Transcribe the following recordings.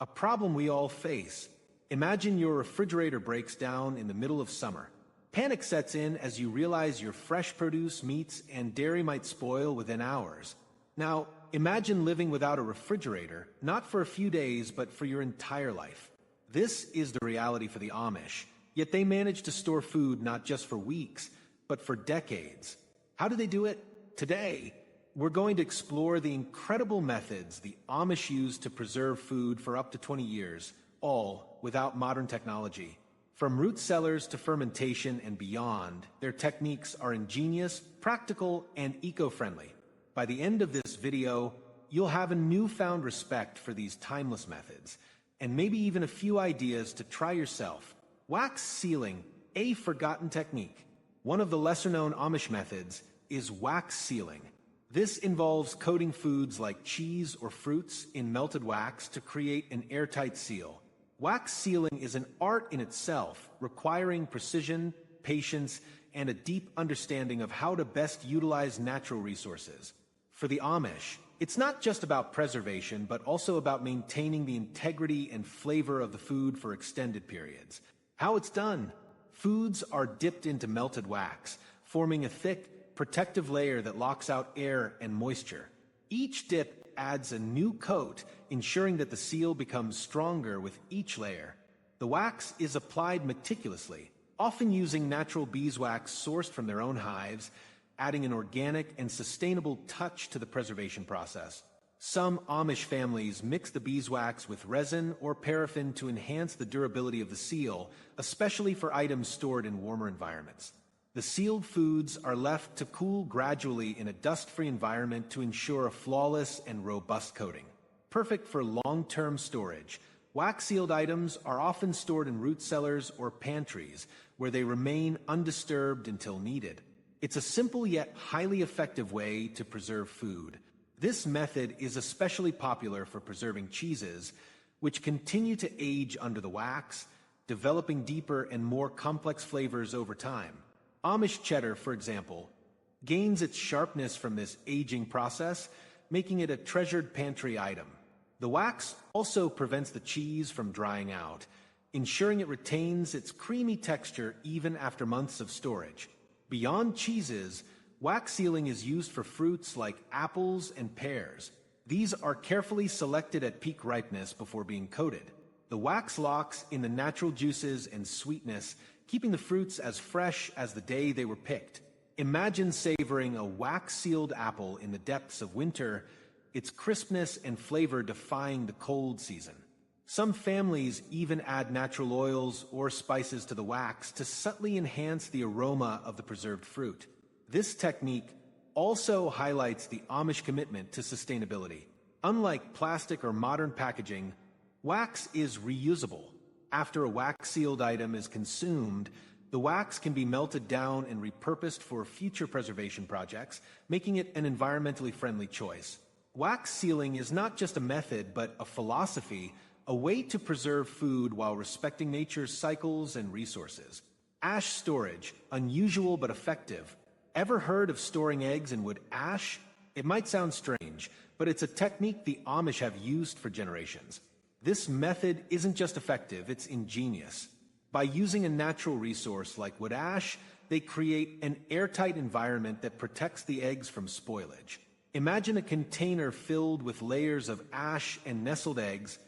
A problem we all face. Imagine your refrigerator breaks down in the middle of summer. Panic sets in as you realize your fresh produce, meats, and dairy might spoil within hours. Now, imagine living without a refrigerator, not for a few days, but for your entire life. This is the reality for the Amish, yet they manage to store food not just for weeks, but for decades. How do they do it? Today, we're going to explore the incredible methods the Amish use to preserve food for up to 20 years, all without modern technology. From root cellars to fermentation and beyond, their techniques are ingenious, practical, and eco-friendly. By the end of this video, you'll have a newfound respect for these timeless methods, and maybe even a few ideas to try yourself. Wax sealing, a forgotten technique. One of the lesser-known Amish methods is wax sealing. This involves coating foods like cheese or fruits in melted wax to create an airtight seal. Wax sealing is an art in itself, requiring precision, patience, and a deep understanding of how to best utilize natural resources. For the Amish, it's not just about preservation, but also about maintaining the integrity and flavor of the food for extended periods. How it's done? Foods are dipped into melted wax, forming a thick, protective layer that locks out air and moisture. Each dip adds a new coat, ensuring that the seal becomes stronger with each layer. The wax is applied meticulously, often using natural beeswax sourced from their own hives, adding an organic and sustainable touch to the preservation process. Some Amish families mix the beeswax with resin or paraffin to enhance the durability of the seal, especially for items stored in warmer environments. The sealed foods are left to cool gradually in a dust-free environment to ensure a flawless and robust coating. Perfect for long-term storage, wax-sealed items are often stored in root cellars or pantries, where they remain undisturbed until needed. It's a simple yet highly effective way to preserve food. This method is especially popular for preserving cheeses, which continue to age under the wax, developing deeper and more complex flavors over time. Amish cheddar, for example, gains its sharpness from this aging process, making it a treasured pantry item. The wax also prevents the cheese from drying out, ensuring it retains its creamy texture even after months of storage. Beyond cheeses, wax sealing is used for fruits like apples and pears. These are carefully selected at peak ripeness before being coated. The wax locks in the natural juices and sweetness, keeping the fruits as fresh as the day they were picked. Imagine savoring a wax-sealed apple in the depths of winter, its crispness and flavor defying the cold season. Some families even add natural oils or spices to the wax to subtly enhance the aroma of the preserved fruit. This technique also highlights the Amish commitment to sustainability. Unlike plastic or modern packaging, wax is reusable. After a wax-sealed item is consumed, the wax can be melted down and repurposed for future preservation projects, making it an environmentally friendly choice. Wax sealing is not just a method, but a philosophy, a way to preserve food while respecting nature's cycles and resources. Ash storage, unusual but effective. Ever heard of storing eggs in wood ash? It might sound strange, but it's a technique the Amish have used for generations. This method isn't just effective, it's ingenious. By using a natural resource like wood ash, they create an airtight environment that protects the eggs from spoilage. Imagine a container filled with layers of ash and nestled eggs,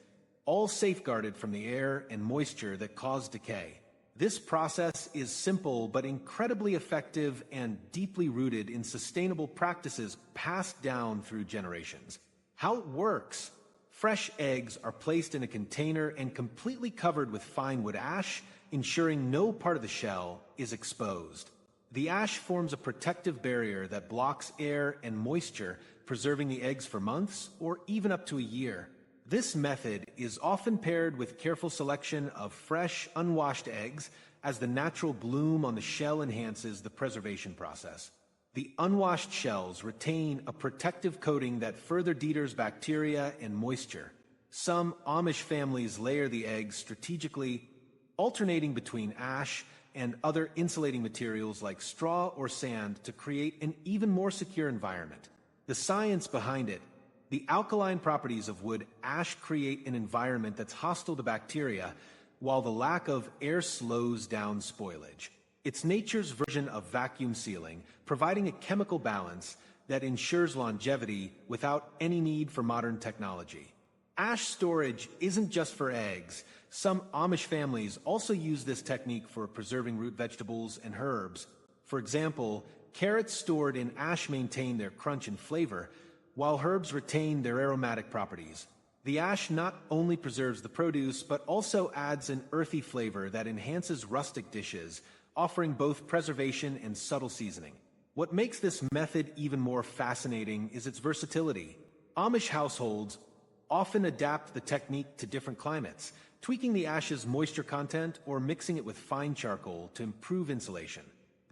all safeguarded from the air and moisture that cause decay. This process is simple but incredibly effective and deeply rooted in sustainable practices passed down through generations. How it works? Fresh eggs are placed in a container and completely covered with fine wood ash, ensuring no part of the shell is exposed. The ash forms a protective barrier that blocks air and moisture, preserving the eggs for months or even up to a year. This method is often paired with careful selection of fresh, unwashed eggs, as the natural bloom on the shell enhances the preservation process. The unwashed shells retain a protective coating that further deters bacteria and moisture. Some Amish families layer the eggs strategically, alternating between ash and other insulating materials like straw or sand to create an even more secure environment. The science behind it: The alkaline properties of wood ash create an environment that's hostile to bacteria, while the lack of air slows down spoilage. It's nature's version of vacuum sealing, providing a chemical balance that ensures longevity without any need for modern technology. Ash storage isn't just for eggs. Some Amish families also use this technique for preserving root vegetables and herbs. For example, carrots stored in ash maintain their crunch and flavor, while herbs retain their aromatic properties. The ash not only preserves the produce, but also adds an earthy flavor that enhances rustic dishes, offering both preservation and subtle seasoning. What makes this method even more fascinating is its versatility. Amish households often adapt the technique to different climates, tweaking the ash's moisture content or mixing it with fine charcoal to improve insulation.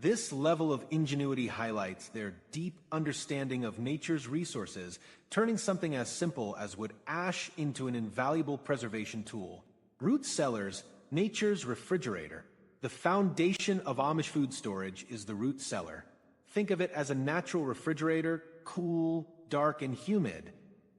This level of ingenuity highlights their deep understanding of nature's resources, turning something as simple as wood ash into an invaluable preservation tool. Root cellars, nature's refrigerator. The foundation of Amish food storage is the root cellar. Think of it as a natural refrigerator, cool, dark, and humid,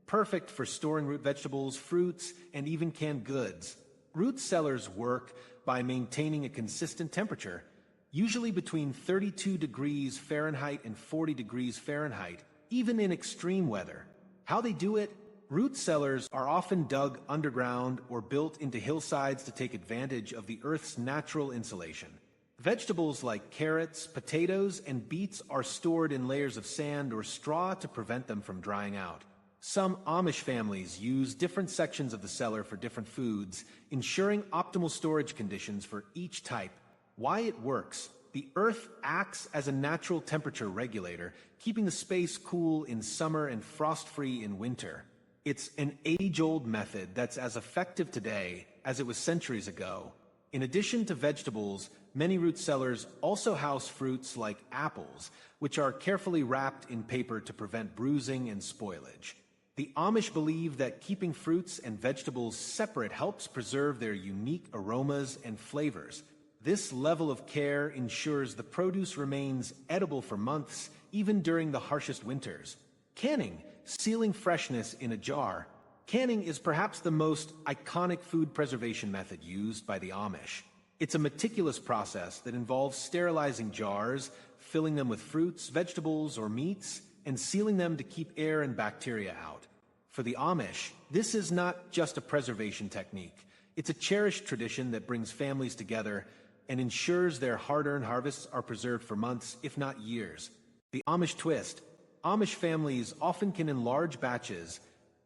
perfect for storing root vegetables, fruits, and even canned goods. Root cellars work by maintaining a consistent temperature, usually between 32 degrees Fahrenheit and 40 degrees Fahrenheit, even in extreme weather. How they do it? Root cellars are often dug underground or built into hillsides to take advantage of the Earth's natural insulation. Vegetables like carrots, potatoes, and beets are stored in layers of sand or straw to prevent them from drying out. Some Amish families use different sections of the cellar for different foods, ensuring optimal storage conditions for each type. Why it works? The earth acts as a natural temperature regulator, keeping the space cool in summer and frost-free in winter. It's an age-old method that's as effective today as it was centuries ago. In addition to vegetables, many root cellars also house fruits like apples, which are carefully wrapped in paper to prevent bruising and spoilage. The Amish believe that keeping fruits and vegetables separate helps preserve their unique aromas and flavors. This level of care ensures the produce remains edible for months, even during the harshest winters. Canning, sealing freshness in a jar. Canning is perhaps the most iconic food preservation method used by the Amish. It's a meticulous process that involves sterilizing jars, filling them with fruits, vegetables, or meats, and sealing them to keep air and bacteria out. For the Amish, this is not just a preservation technique. It's a cherished tradition that brings families together and ensures their hard-earned harvests are preserved for months, if not years. The Amish twist. Amish families often can enlarge batches,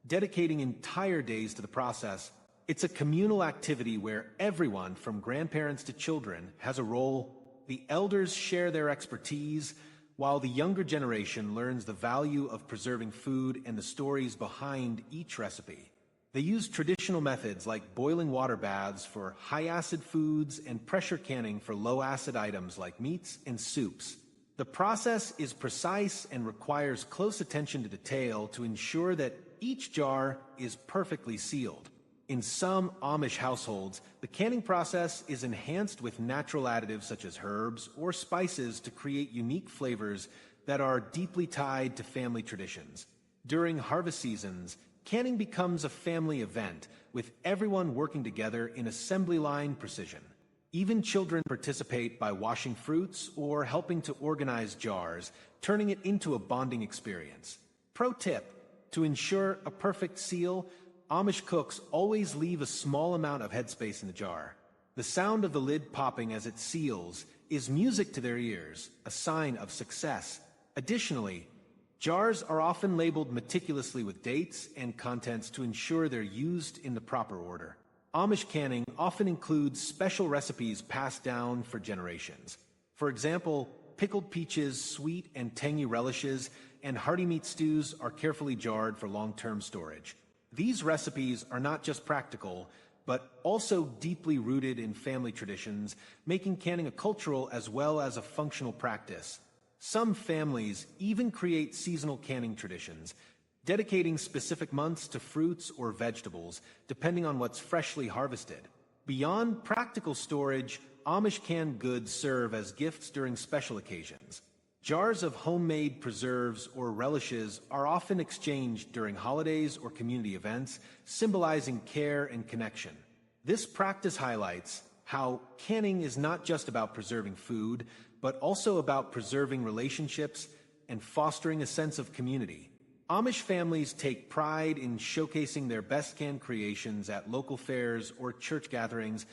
dedicating entire days to the process. It's a communal activity where everyone, from grandparents to children, has a role. The elders share their expertise, while the younger generation learns the value of preserving food and the stories behind each recipe. They use traditional methods like boiling water baths for high-acid foods and pressure canning for low-acid items like meats and soups. The process is precise and requires close attention to detail to ensure that each jar is perfectly sealed. In some Amish households, the canning process is enhanced with natural additives such as herbs or spices to create unique flavors that are deeply tied to family traditions. During harvest seasons, canning becomes a family event, with everyone working together in assembly line precision. Even children participate by washing fruits or helping to organize jars, turning it into a bonding experience. Pro tip: to ensure a perfect seal, Amish cooks always leave a small amount of headspace in the jar. The sound of the lid popping as it seals is music to their ears, a sign of success. Additionally, jars are often labeled meticulously with dates and contents to ensure they're used in the proper order. Amish canning often includes special recipes passed down for generations. For example, pickled peaches, sweet and tangy relishes, and hearty meat stews are carefully jarred for long-term storage. These recipes are not just practical, but also deeply rooted in family traditions, making canning a cultural as well as a functional practice. Some families even create seasonal canning traditions, dedicating specific months to fruits or vegetables, depending on what's freshly harvested. Beyond practical storage, Amish canned goods serve as gifts during special occasions. Jars of homemade preserves or relishes are often exchanged during holidays or community events, symbolizing care and connection. This practice highlights how canning is not just about preserving food, but also about preserving relationships and fostering a sense of community. Amish families take pride in showcasing their best canned creations at local fairs or church gatherings,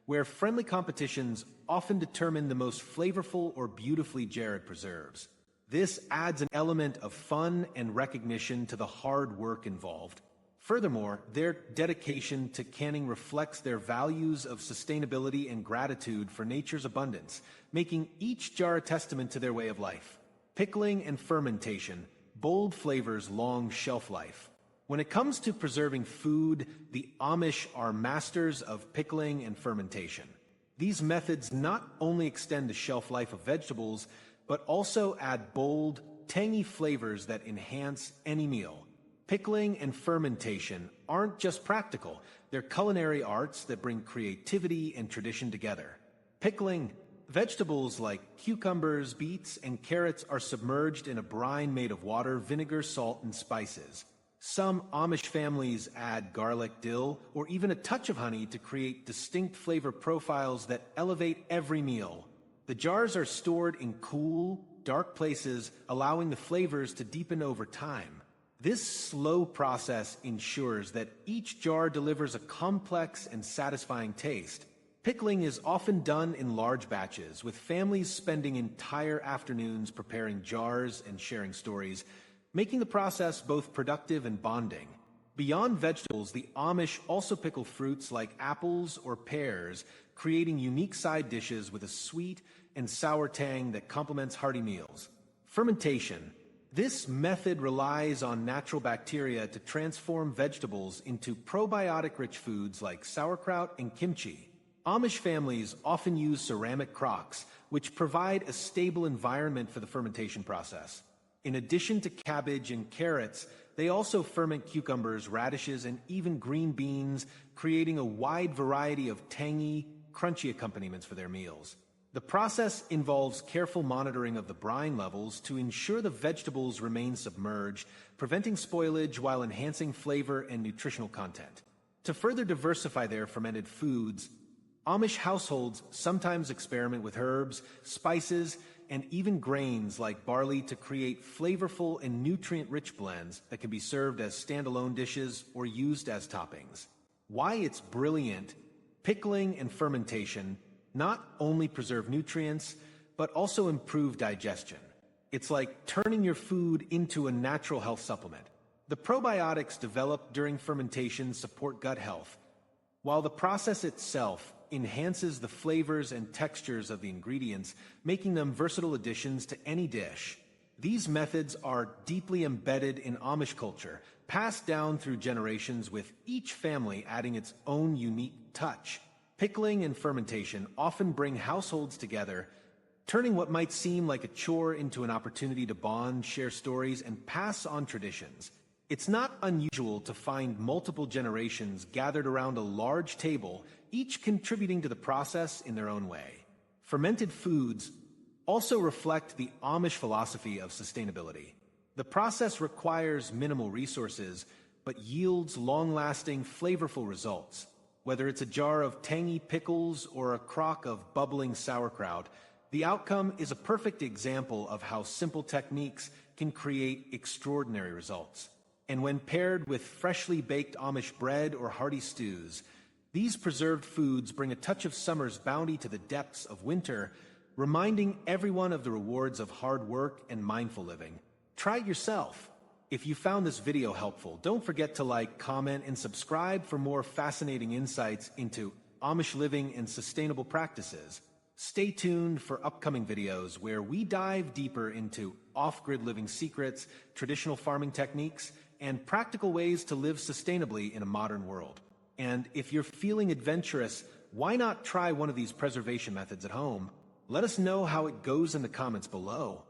where friendly competitions often determine the most flavorful or beautifully jarred preserves. This adds an element of fun and recognition to the hard work involved. Furthermore, their dedication to canning reflects their values of sustainability and gratitude for nature's abundance, making each jar a testament to their way of life. Pickling and fermentation, bold flavors, long shelf life. When it comes to preserving food, the Amish are masters of pickling and fermentation. These methods not only extend the shelf life of vegetables, but also add bold, tangy flavors that enhance any meal. Pickling and fermentation aren't just practical, they're culinary arts that bring creativity and tradition together. Pickling, vegetables like cucumbers, beets, and carrots are submerged in a brine made of water, vinegar, salt, and spices. Some Amish families add garlic, dill, or even a touch of honey to create distinct flavor profiles that elevate every meal. The jars are stored in cool, dark places, allowing the flavors to deepen over time. This slow process ensures that each jar delivers a complex and satisfying taste. Pickling is often done in large batches, with families spending entire afternoons preparing jars and sharing stories, making the process both productive and bonding. Beyond vegetables, the Amish also pickle fruits like apples or pears, creating unique side dishes with a sweet and sour tang that complements hearty meals. Fermentation. This method relies on natural bacteria to transform vegetables into probiotic-rich foods like sauerkraut and kimchi. Amish families often use ceramic crocks, which provide a stable environment for the fermentation process. In addition to cabbage and carrots, they also ferment cucumbers, radishes, and even green beans, creating a wide variety of tangy, crunchy accompaniments for their meals. The process involves careful monitoring of the brine levels to ensure the vegetables remain submerged, preventing spoilage while enhancing flavor and nutritional content. To further diversify their fermented foods, Amish households sometimes experiment with herbs, spices, and even grains like barley to create flavorful and nutrient-rich blends that can be served as standalone dishes or used as toppings. Why it's brilliant, pickling and fermentation not only preserve nutrients, but also improve digestion. It's like turning your food into a natural health supplement. The probiotics developed during fermentation support gut health, while the process itself enhances the flavors and textures of the ingredients, making them versatile additions to any dish. These methods are deeply embedded in Amish culture, passed down through generations, with each family adding its own unique touch. Pickling and fermentation often bring households together, turning what might seem like a chore into an opportunity to bond, share stories, and pass on traditions. It's not unusual to find multiple generations gathered around a large table, each contributing to the process in their own way. Fermented foods also reflect the Amish philosophy of sustainability. The process requires minimal resources, but yields long-lasting, flavorful results. Whether it's a jar of tangy pickles or a crock of bubbling sauerkraut, the outcome is a perfect example of how simple techniques can create extraordinary results. And when paired with freshly baked Amish bread or hearty stews, these preserved foods bring a touch of summer's bounty to the depths of winter, reminding everyone of the rewards of hard work and mindful living. Try it yourself. If you found this video helpful, don't forget to like, comment, and subscribe for more fascinating insights into Amish living and sustainable practices. Stay tuned for upcoming videos where we dive deeper into off-grid living secrets, traditional farming techniques, and practical ways to live sustainably in a modern world. And if you're feeling adventurous, why not try one of these preservation methods at home? Let us know how it goes in the comments below.